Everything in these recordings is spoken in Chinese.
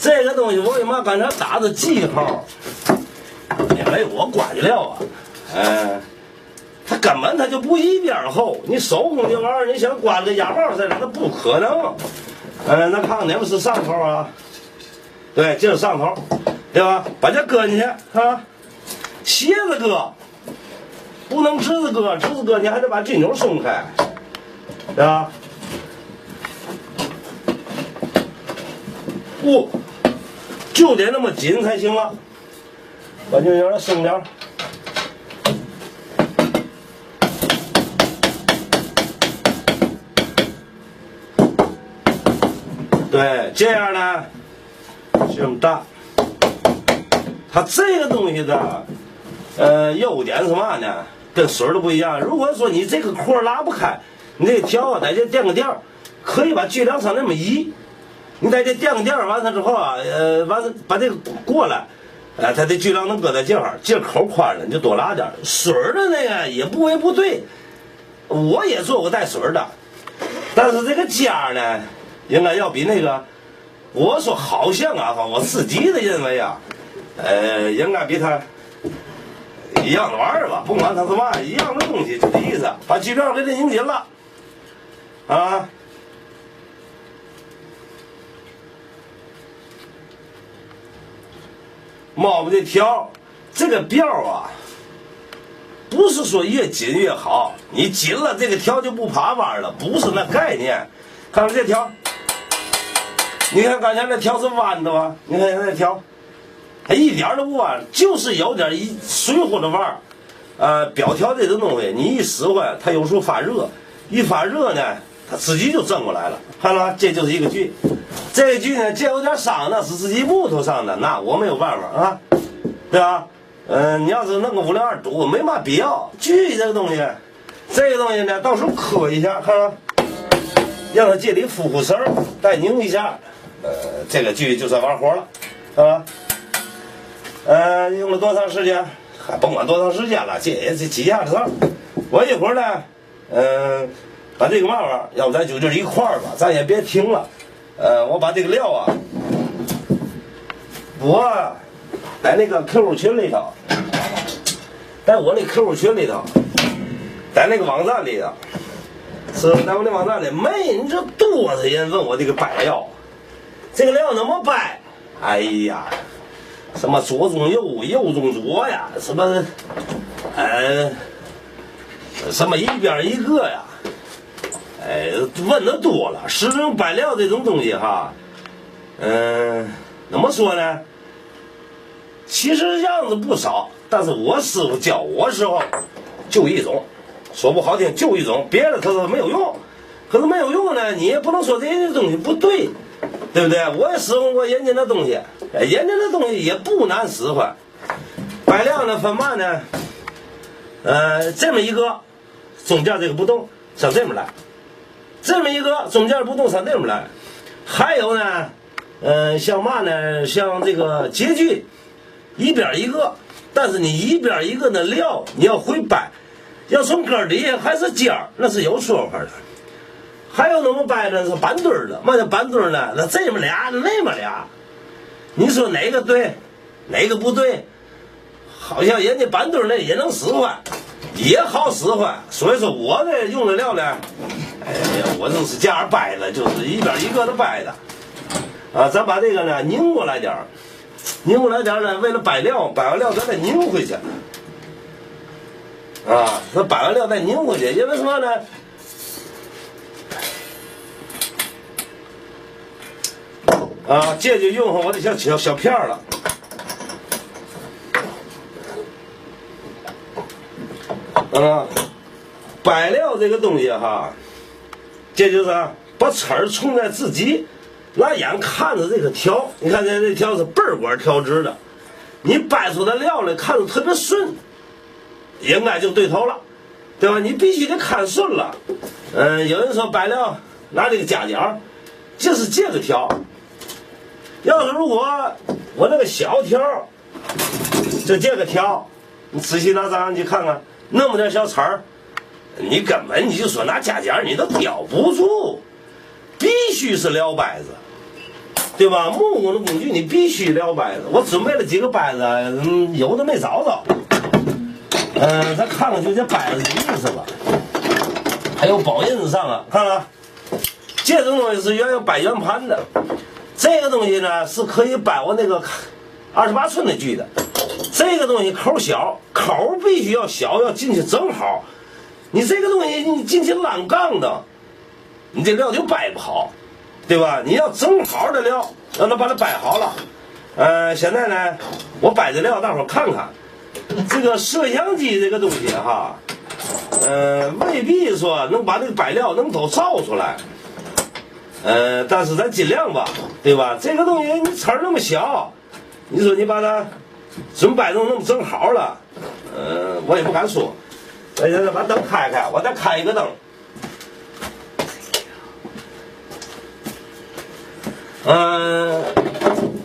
这个东西我为嘛刚才打的记号？因为我管料啊，它根本它就不一边厚。你手工这玩意儿，你想刮个鸭帽在这，那不可能。那看看哪个是上头啊？对，这是上头，对吧？把这搁进去啊，斜着搁，不能直着搁，直着搁你还得把这钮松开，对吧？就得那么紧才行了，把这钮松点。对，这样呢，这么大。它这个东西的，优点是嘛呢？跟水的不一样。如果说你这个块拉不开，你这条啊，在这垫个垫儿，可以把锯梁上那么移。你在这垫个垫儿完了之后啊，完了把这个过来，它这锯梁能搁在这儿，这口宽了，你就多拉点。水的那个也不为不对，我也做过带水的，但是这个尖儿呢，应该要比那个，我说好像啊，我自己的认为啊，应该比它一样的玩意儿吧，不管它是嘛，一样的东西，就这意思。把锯片给它拧紧了，啊。猫不这条，这个标啊，不是说越紧越好，你紧了这个条就不爬弯了，不是那概念。看看这条，你看刚才那条是弯的吧？你看那条，它一点都不弯，就是有点一水乎的弯儿。表条这种东西，你一使唤，它有时候发热，一发热呢，它自己就正过来了。看了，这就是一个锯。这个锯呢，这有点伤，那是自己木头上的，那我没有办法啊，对吧？你要是弄个502堵，没嘛必要。锯这个东西呢，到时候磕一下，看看，让它这里呼声，再拧一下，这个锯就算完活了，啊。用了多长时间？还甭管多长时间了，这也是几下子事儿。我一会儿呢，把这个嘛玩意儿，要不咱就这一块儿吧，咱也别停了。我把这个料啊，我在那个 QQ 群里头，在我那 QQ 群里头，在那个网站里头，是在我那网站里，你这多少人问我这个摆料，这个料怎么摆？哎呀，什么左中右，右中左呀，什么，什么一边一个呀。问的多了，实际上摆料这种东西哈，怎么说呢？其实样子不少，但是我师傅教我时候就一种，说不好听就一种，别的他说没有用。可是没有用呢，你也不能说这些东西不对，对不对？我也使唤过人家的东西，人家的东西也不难使唤。摆料呢分嘛呢？这么一个中间这个不动，像这么来。这么一个中间不动上这么来，还有呢，像嘛呢，像这个截锯，一边一个，但是你一边一个的料你要会掰，要从根底下还是尖儿，那是有说法的。还有怎么掰呢？是板墩儿的，嘛叫板墩儿呢？那这么俩，那么俩，你说哪个对，哪个不对？好像人家板墩儿那也能使唤。也好使唤，所以说我这用的料呢，哎呀，我就是这样掰的，就是一边一个的掰的，啊，咱把这个呢拧过来点儿，拧过来点儿呢，为了摆料，摆完料咱再拧回去，啊，咱摆完料再拧回去，因为什么呢？啊，这就用上我的小片了。摆料这个东西哈，这就是把齿儿冲在自己，拿眼看着这个条，你看这条是倍儿管调直的，你掰出的料来看着特别顺，应该就对头了，对吧？你必须得看顺了。有人说摆料拿这个夹角，就是这个条。要是如果我那个小条，就这个条，你仔细拿张去看看。那么点小齿儿，你根本你就说拿夹角你都叼不住，必须是撩掰子。对吧？木工的工具你必须撂摆子。我准备了几个摆子，有的没找着。咱看看就这摆子的意思吧。还有宝印子上啊，看看，这种东西是要摆圆盘的。这个东西呢是可以摆我那个28寸的锯的。这个东西口小，口必须要小，要进去正好。你这个东西你进去烂杠的，你这料就摆不好，对吧？你要正好的料，让它把它摆好了。现在呢，我摆的料，大伙儿看看。这个摄像机这个东西哈，未必说能把这个摆料能都照出来。但是咱尽量吧，对吧？这个东西你齿儿那么小，你说你把它准摆成那么正好了，我也不敢说。咱现在把灯开开，我再开一个灯。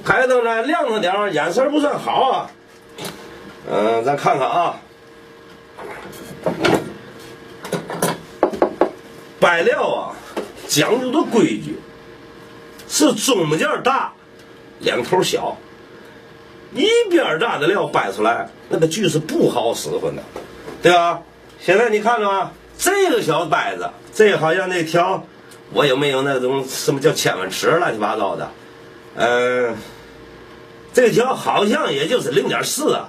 开个灯呢，亮着点，眼神不算好啊。咱看看啊，摆料啊，讲究的规矩是中间大，两头小。一边大的料摆出来，那个锯是不好使唤的，对吧？现在你看着啊，这个小摆子，这个好像那条，我有没有那种什么叫千文尺乱七八糟的？这条好像也就是0.4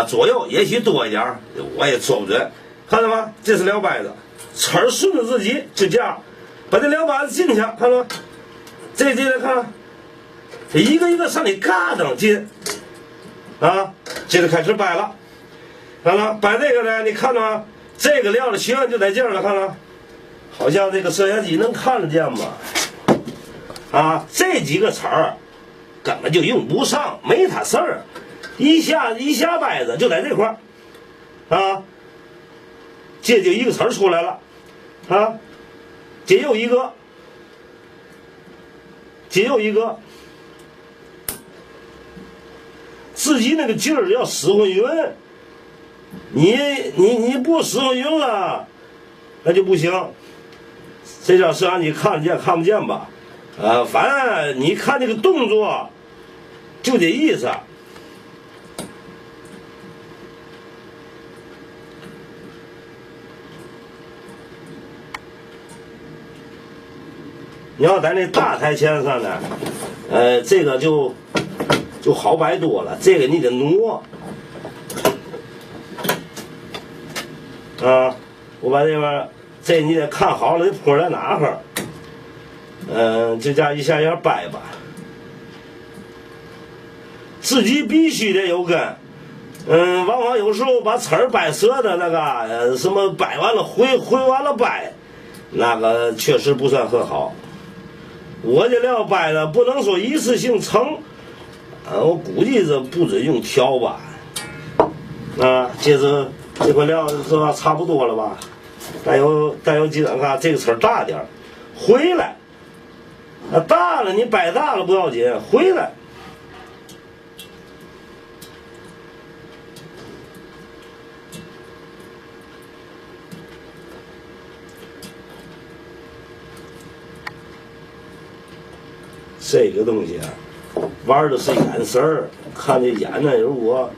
左右，也许多一点，我也说不准。看到吗？这是料摆子，齿儿顺着自己就这样，把这料摆子进去，看到吗？这来看，这一个一个上里嘎噔进，接着开始摆了。看了，摆这个呢，你看到吗？这个料的学问就在这儿了，看了，好像这个摄像机能看得见吗？这几个齿儿根本就用不上，没它事儿。一下摆子就在这块儿，这就一个齿儿出来了，这又一个，这又一个，自己那个劲儿要使唤匀。你不使唤匀了，那就不行。这叫摄像机看得见看不见吧？反正你看这个动作，就这意思。你要在那大台前上呢，这个就好摆多了。这个你得挪。我把这边这你得看好了，这坡在哪块儿？就这样一下一下摆吧。自己必须得有根。往往有时候把齿儿摆折的那个什么摆完了回完了摆，那个确实不算很好。我这料摆的不能说一次性成，我估计这不准用挑吧。这块料是吧，差不多了吧？带有几张看，这个齿儿大点儿，回来。大了你摆大了不要紧，回来。这个东西玩的是眼神儿，看这眼呢，如果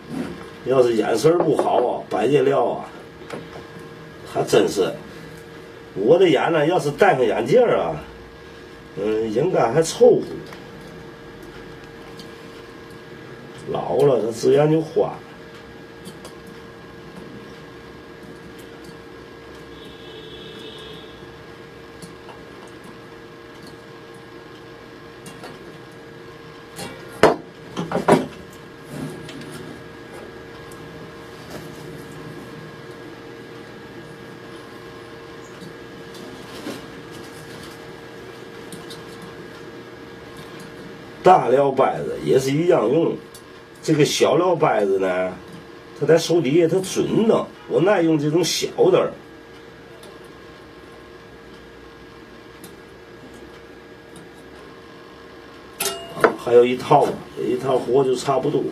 要是眼神不好摆这料还真是。我的眼呢，要是戴上眼镜应该还凑合。老了，它资源就花。大料摆子也是一样用，这个小料摆子呢，它在手底下它准的，我爱用这种小的。还有一套，这一套活就差不多。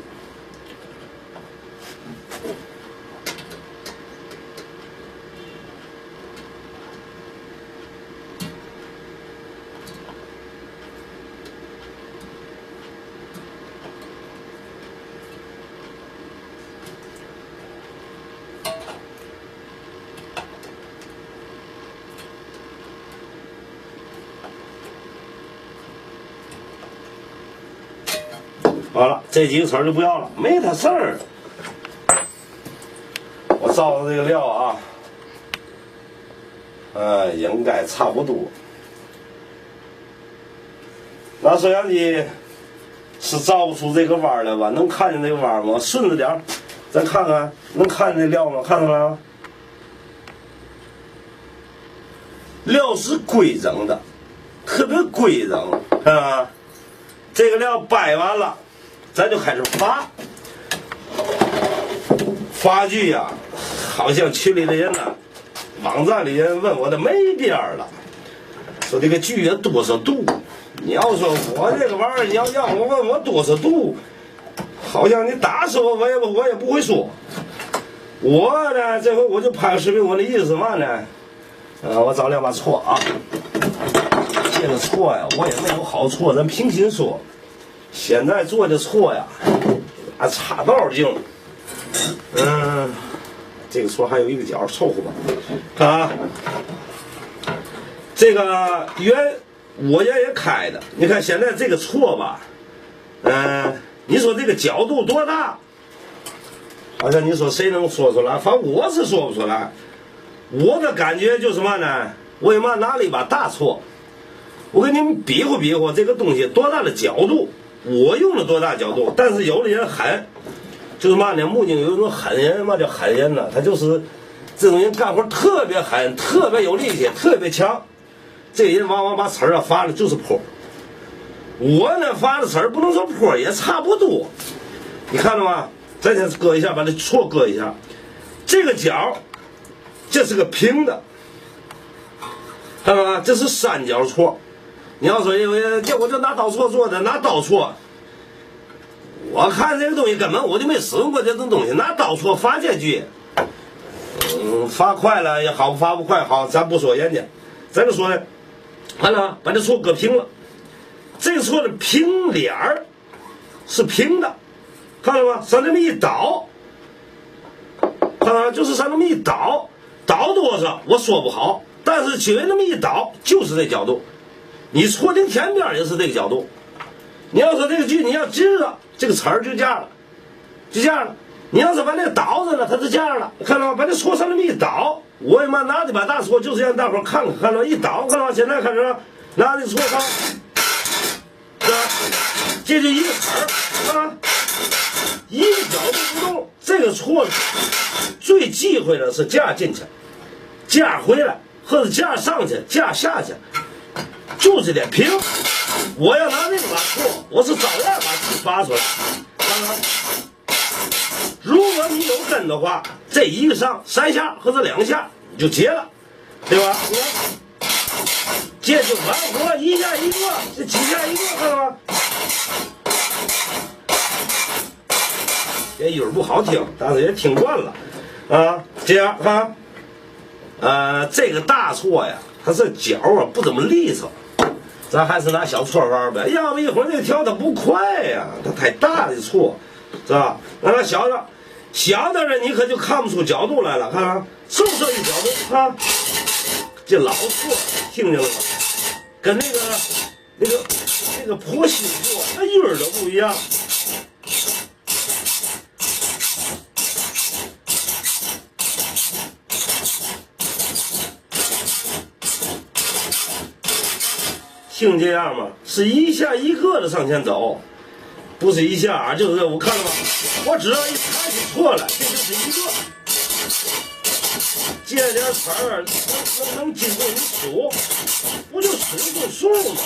完了，这几个词儿就不要了，没他事儿。我照着这个料啊，应该差不多。拿摄像机是照不出这个弯来吧？能看见这个弯吗？顺着点儿，咱看看，能看见这料吗？看出来吗？料是规整的，特别规整，看吧？这个料掰完了，咱就开始发。发具呀，好像群里的人呢，网站里人问我的没边儿了，说这个锯要多少度？你要说我这个玩意儿，你要让我问我多少度，好像你打死我也不会说。我呢，这回我就拍个视频，我的意思嘛呢？我找两把锉啊。这个锉呀，我也没有好锉，咱平心说，现在做的锉呀，插道径。这个锉还有一个角凑合吧。看啊，这个我也开的。你看现在这个锉吧，你说这个角度多大？好像你说谁能说出来？反正我是说不出来。我的感觉就是嘛呢，我他妈拿了一把大锉，我给你们比划比划这个东西多大的角度，我用了多大角度。但是有的人狠，就是嘛呢，木匠有一种狠人，嘛叫狠人呢？他就是这种人干活特别狠，特别有力气，特别强。这人往往把齿儿发的就是坡。我呢发的齿儿不能说坡，也差不多。你看到吗？咱先搁一下，把这锉搁一下。这个角，这是个平的，看到吗？这是三角锉。你要说我就拿刀锉做的，拿刀锉。我看这个东西根本我就没使用过这种东西，拿刀锉发这锯，发快了也好，发不快好，咱不说人家，咱就说呢，完了把这锉搁平了，这个锉的平脸儿是平的，看到吗？上这么一倒，看到吗？就是上这么一倒，倒多少我说不好，但是就那么一倒就是这角度，你戳进天边也是这个角度。你要说这个锯你要直了，这个齿儿就这样了，就这样了。你要是把那个倒着了，它就这样了，看到吗？把这锉上那么一倒，我他妈拿这把大锉就是让大伙看看，看到吗？一倒，看到吗？现在看着了，拿这锉上，是吧？这就一个齿儿啊，一个角度不动。这个锉最忌讳的是架进去，架回来，或者架上去，架下去，就是得平。我要拿那个把锉，我是照样把锯拔出来。看看，如果你有根的话，这一个上3下或者2下你就结了，对吧？你看，这就完活，一下一个，这几下一个，看到吗？这音儿不好听，但是也听惯了啊。这样看，这个大锉呀，它这角啊不怎么利索。咱还是拿小锉玩呗，要不一会儿那条它不快呀，它太大的锉，是吧？那小的，小的人你可就看不出角度来了，看看是不是一角度啊？这老锉听见了吗？跟那个婆媳锉，那音儿都不一样。听这样吗？是一下一个的上前走，不是一下就是我看了吗？我只要一抬起锉来，这就是一个。接点词儿能经过你数，不就数就数吗？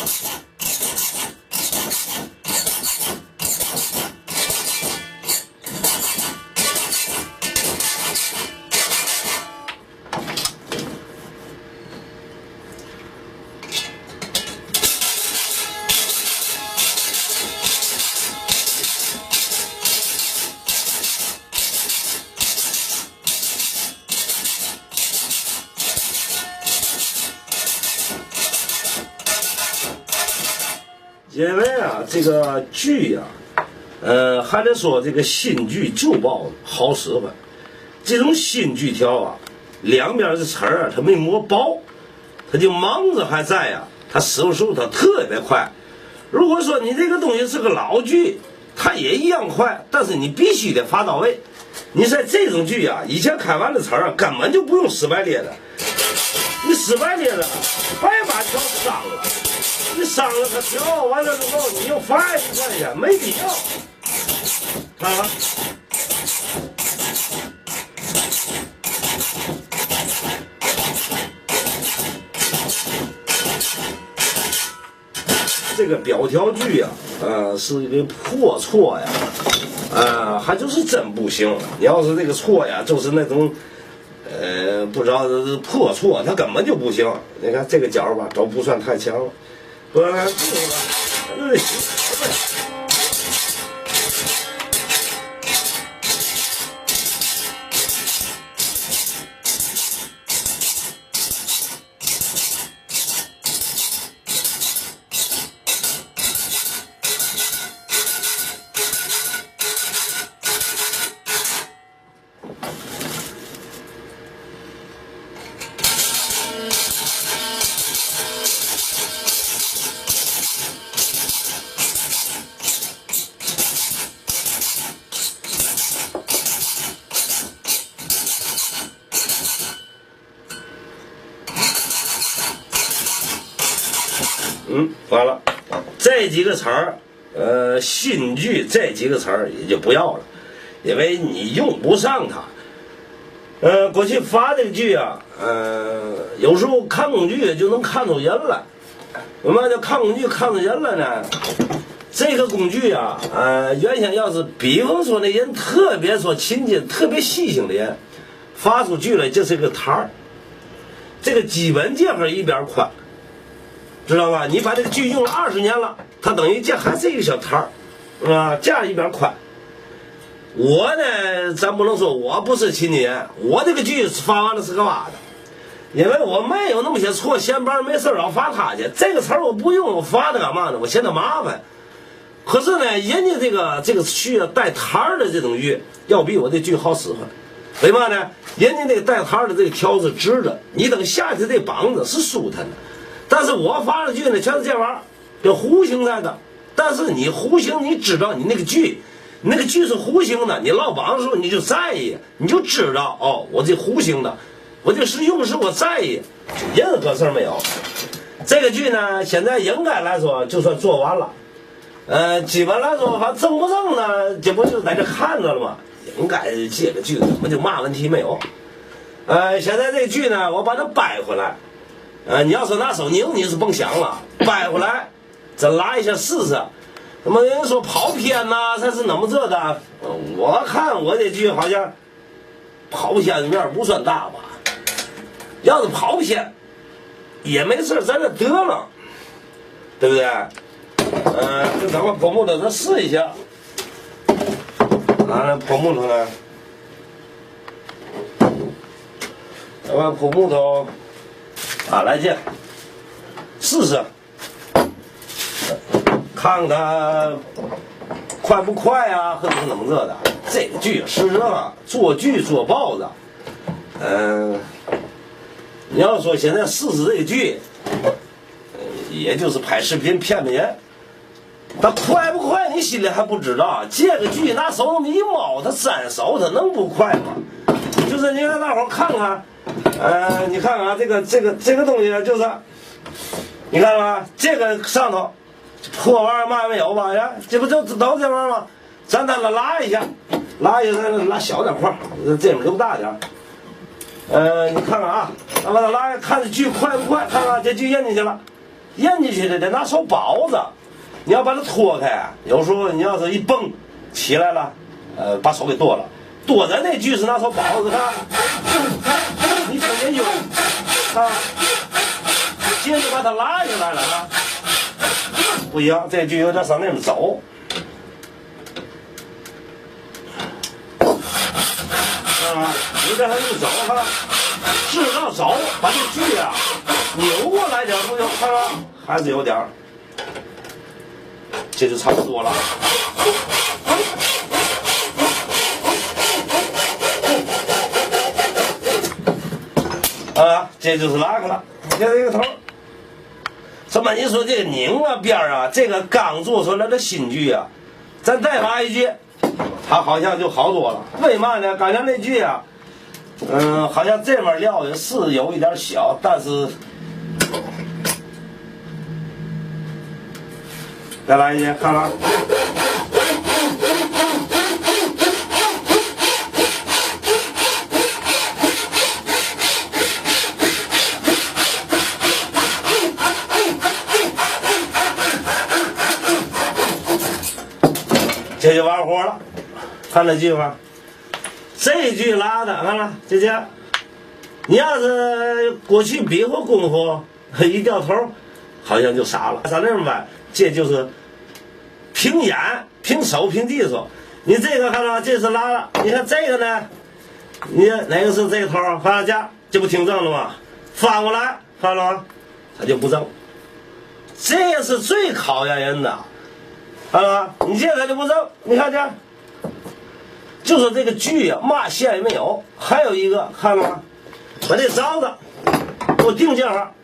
因为啊，这个锯呀，还得说这个新锯旧刨好使唤。这种新锯条啊，两边的齿儿啊，它没磨薄，它就芒子还在呀，它使用速度它特别快。如果说你这个东西是个老锯，它也一样快，但是你必须得发到位。你在这种锯啊，以前开完的词儿啊，根本就不用失败裂的。你失败裂了，白把条伤了。你伤了它条完了之后，你又发一块钱，没必要。看看。这个表条锯啊，是一个破错呀，还就是真不行。你要是这个错呀，就是那种，不知道是破错，它根本就不行。你看这个角吧，都不算太强了，不然完了，这几个词儿，新锯这几个词儿也就不要了，因为你用不上它。过去发这个锯啊，有时候看工具就能看出人来。什么叫看工具看出人来呢？这个工具啊，原先要是比方说那人特别说勤俭、特别细心的人，发出锯来就是个摊儿，这个基本这块一边宽。知道吧？你把这个锯用了20年了，它等于这还是一个小摊儿，这样一边宽。我呢，咱不能说我不是勤俭，我这个锯发完了是个挖的，因为我没有那么些错，闲班没事老发它去。这个词儿我不用，我发它干嘛呢？我嫌它麻烦。可是呢，人家这个锯带摊儿的这种锯，要比我这锯好使唤。为嘛呢？人家那个带摊儿的这个条是直的，你等下去这膀子是舒坦的。但是我发的锯呢，全是这玩意儿，叫弧形来的。但是你弧形，你知道你那个锯是弧形的，你落榜的时候你就在意，你就知道哦，我这弧形的，我这是用时我在意，任何事儿没有。这个锯呢，现在应该来说就算做完了，基本来说，反正正不正呢，这不就在这看着了吗？应该这个锯根本就嘛问题没有。现在这个锯呢，我把它掰回来。你要是拿手拧，你是甭想了，掰回来再拉一下试试。那么人说跑偏呐，才是那么这的。我看我这锯好像跑偏面不算大吧。要是跑偏也没事，咱这得了，对不对？就咱们破木头咱试一下。那破木头呢？咱们破木头。来这试试，看看它快不快啊，或者是怎么着的。这个锯是啊，做锯做豹子。你要说现在试试这个锯，也就是拍视频骗骗人。它快不快，你心里还不知道。这个锯拿手那么一摸，它沾手，它能不快吗？就是你让大伙看看。你看看这个东西就是，你看吧，这个上头破玩意儿嘛没有吧？呀，这不就都这玩意儿吗？咱再拉一下，咱拉小点块，这边留大点。你看看啊，咱把它拉，看这锯快不快？看看这锯咽进去了，咽进去的得拿手包着。你要把它脱开，有时候你要是一蹦起来了，把手给剁了。剁在那锯是拿手包着它，你瞅见有啊？接着把它拉下来了啊！不行，这锯有点往那边走。有点往那走哈，直到走，把这锯啊扭过来点不就看了？还是有点，这就差不多了。这就是拉开了，你看这个头。什么？你说这个拧啊边啊，这个刚做出来的新锯啊，咱再发一句，它好像就好多了。为嘛呢？刚才那句啊，好像这面料也是有一点小，但是再来一句，看看。这就完活了，看这句吧，这句拉的，看了，姐姐，你要是过去比划功夫，一掉头，好像就傻了。像这么办，这就是凭眼、凭手、凭技术。你这个看了，这是拉了，你看这个呢，你哪个是这个头？看了家，这不挺正了吗？翻过来，看了吗？它就不正。这个是最考验人的。看了吗？你这他就不正，你看这，就是这个锯啊，嘛线也没有。还有一个，看了吗？把这凿子给我定这上，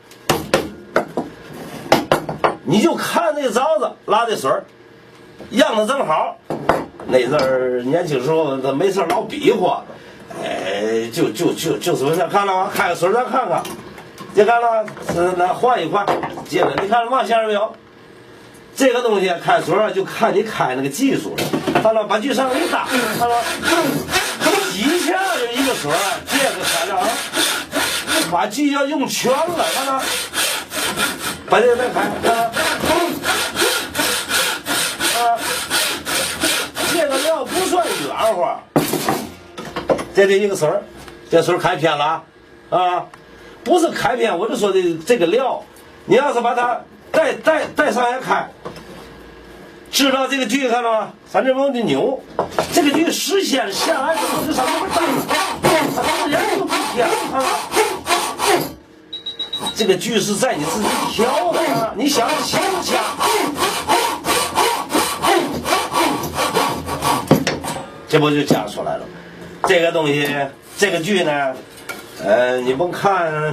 你就看这个凿子拉的水样子正好。那阵儿年轻时候他没事老比划，就是不是看了吗？开个水咱看看，这看了，那换一块，接着你看了嘛线没有？这个东西开水就看你开那个技术了。看了，把锯上一搭，看了，几下就一个水，这个材料啊，把锯要用全了，看了，把这个再开，看了，这个料不算软和，这一个水，这水开偏了啊，不是开偏，我就说的这个料，你要是把它再上下开。知道这个锯看了吗？咱这帮的扭，这个锯实现下来之后就上这么大，人都不挑，看了。这个锯是在你自己挑的啊，你想掐不掐？这不就夹出来了？这个东西，这个锯呢，你甭看，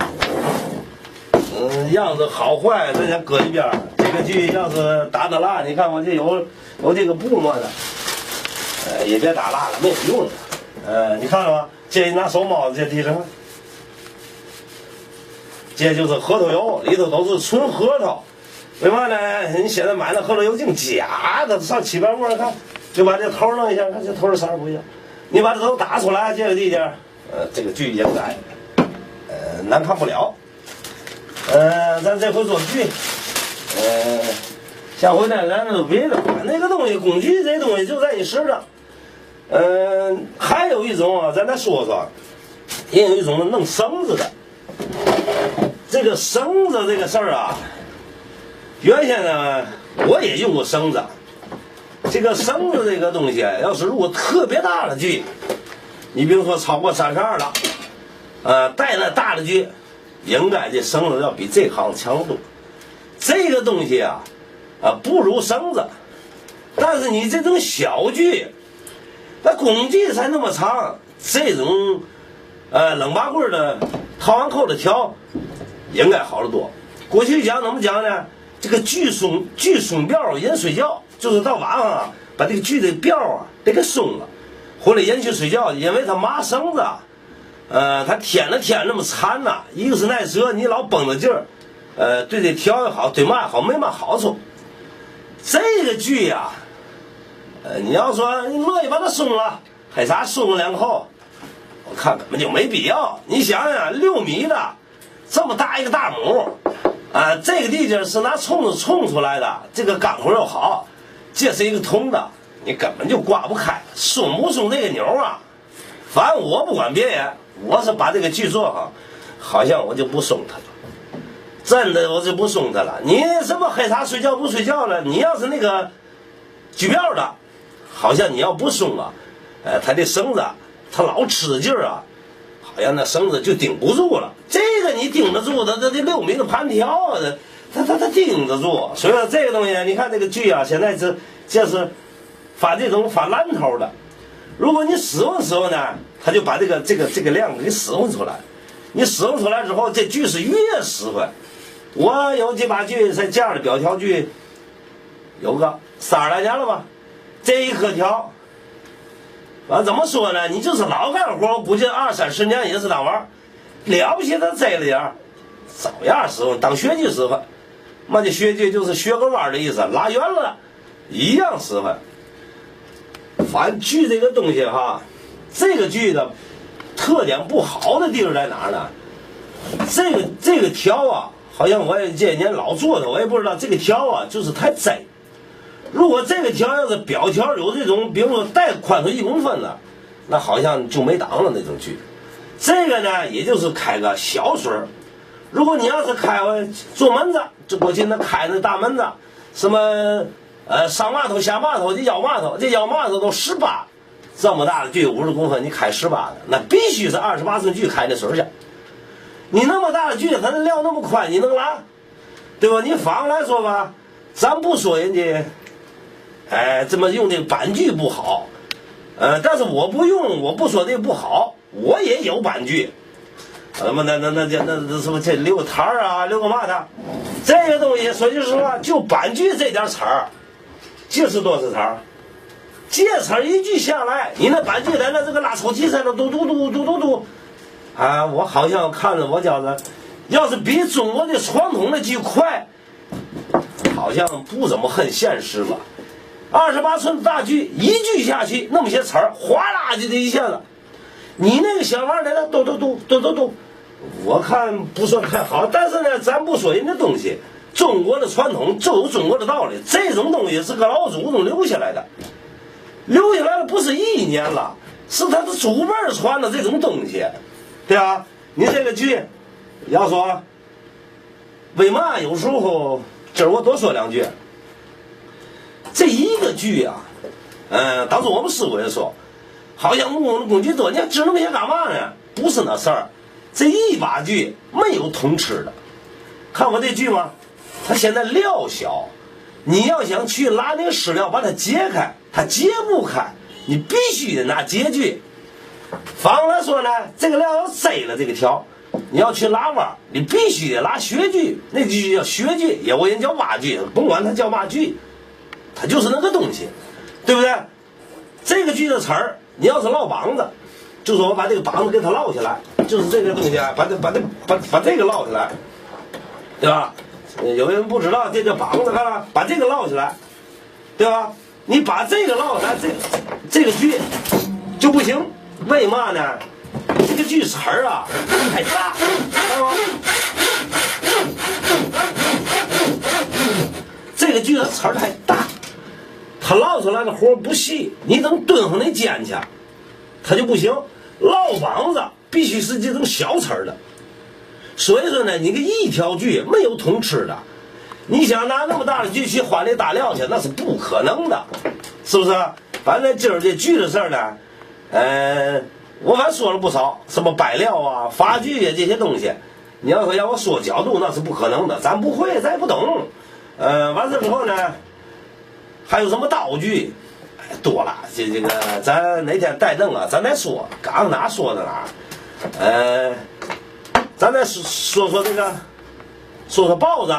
样子好坏，咱先搁一边。这个锯要是打蜡，你看我这有这个布嘛的，也别打蜡了，没有用。你看了吗？这拿手摸这地上，这就是核桃油，里头都是纯核桃。为嘛呢？你现在买那核桃油净假的，上七百沫看，就把这头弄一下，看这头的色儿不一样。你把这头打出来，这个地界，这个锯应该，难看不了。咱这回做锯。下回呢，咱都别的，那个东西工具这东西就在你身上。还有一种啊，咱再说说，也有一种弄绳子的。这个绳子这个事儿啊，原先呢我也用过绳子。这个绳子这个东西，要是如果特别大的锯，你比如说超过32了，带那大的锯，应该这绳子要比这行强得多。这个东西啊，不如绳子，但是你这种小锯，那工具才那么长，这种冷拔棍的套完扣的条，应该好得多。过去讲怎么讲呢？这个锯松表人睡觉，就是到晚上啊，把这个锯的表啊得给松了，回来人去睡觉，因为他麻绳子，他天那么缠呐，一个是耐折，你老绷着劲儿。对这条也好，对嘛也好，没嘛好处。这个锯呀，你要说你乐意把它松了，还啥松了2口，我看根本就没必要。你想想，6米的这么大一个大母，这个地界是拿冲子冲出来的，这个钢口又好，这是一个铜的，你根本就刮不开。松不松这个钮啊？反正我不管别人，我是把这个锯做好，好像我就不松它了。真的，我就不松它了。你什么黑茶睡觉不睡觉了？你要是那个锯表的，好像你要不松啊，它这绳子它老吃劲儿啊，好像那绳子就顶不住了。这个你顶得住，它这6米的盘条，它顶得住。所以说这个东西，你看这个锯啊，现在这是发这种发烂头的。如果你使唤时候呢，它就把这个量给使唤出来。你使唤出来之后，这锯是越使唤。我有几把锯在架的表条锯，有个30来年了吧，这一颗条，怎么说呢？你就是老干活，估计20-30年也是当玩，了不起他摘了点儿，照样使唤，当学具使唤。嘛，这学具就是学个弯的意思，拉圆了，一样使唤。反正锯这个东西哈，这个锯的特点不好的地方在哪儿呢？这个条啊，好像我也这些年老做的，我也不知道这个条啊，就是太窄。如果这个条要是表条有这种，比如说带宽度1公分的，那好像就没档了那种锯。这个呢，也就是开个小水。如果你要是开做门子，就过去那开那大门子，什么上码头下码头，这腰码头都18，这么大的锯50公分，你开18的，那必须是28寸锯开那水去。你那么大的锯，它那料那么宽，你能拉，对吧？你反过来说吧，咱不说人家，这么用这个板锯不好，但是我不用，我不说这个不好，我也有板锯。那什么这留个台儿啊，留个嘛的，这个东西说句实话，就板锯这点齿儿，就是多少齿儿，这齿儿一锯下来，你那板锯在那这个拉抽屉上头嘟，我好像看着我觉着，要是比中国的传统的锯快，好像不怎么很现实吧。28寸大锯一锯下去，那么些齿儿，哗啦就这一下子。你那个小玩意儿在那嘟，我看不算太好，但是呢，咱不说人家东西，中国的传统就有中国的道理，这种东西是个老祖宗留下来的不是1年了，是他的祖辈传的这种东西，对吧？你这个锯，要说为嘛有时候这儿我多说2句，这一个锯啊，当时我们师傅也说。好像木工工具多，你还支那么些干嘛呢？不是那事儿，这一把锯没有通吃的。看我这锯吗？它现在料小，你要想去拉那个石料把它揭开，它揭不开，你必须得拿截锯。反过来说呢，这个料要塞了这个条，你要去拉弯，你必须得拉削锯，那锯叫削锯，也有人叫挖锯，甭管它叫嘛锯，它就是那个东西，对不对？这个锯的齿儿。你要是烙膀子，就说我把这个膀子给它烙起来，就是这个东西啊，把这个烙起来，对吧？有人不知道这叫膀子，看吧，把这个烙起来，对吧？你把这个烙起来，这个锯就不行，为嘛呢？这个锯齿儿啊太大，看吧？这个锯的齿儿太大。它烙出来的活不细，你等炖上那尖去，它就不行。烙膀子必须是这种小齿儿的，所以说呢，你个一条锯没有通吃的，你想拿那么大的锯去换那大料去，那是不可能的，是不是？反正今儿这锯的事儿呢，我反正说了不少，什么摆料啊、发锯啊这些东西，你要说让我说角度，那是不可能的，咱不会，咱也不懂。完事之后呢。还有什么道具？多了，这个咱哪天带凳啊，咱再说。刚哪说的哪儿？咱再说这个，说豹子，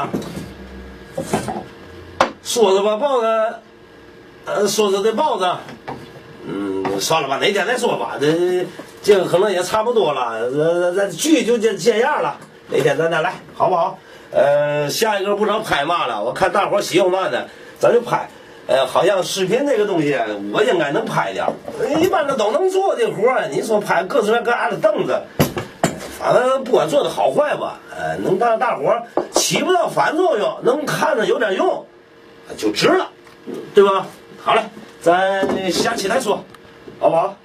说吧豹子，说这豹子，算了吧，哪天再说吧。这个可能也差不多了，咱剧就这样了。哪天咱再来，好不好？下一个不知道拍嘛了，我看大伙喜欢嘛的，咱就拍。好像视频这个东西，我应该能拍点。一般的都能做这活儿，你说拍各式各样的凳子，反正不管做的好坏吧，能让大伙起不到反作用，能看着有点用，就值了，对吧？好了，咱下期再说，好不好？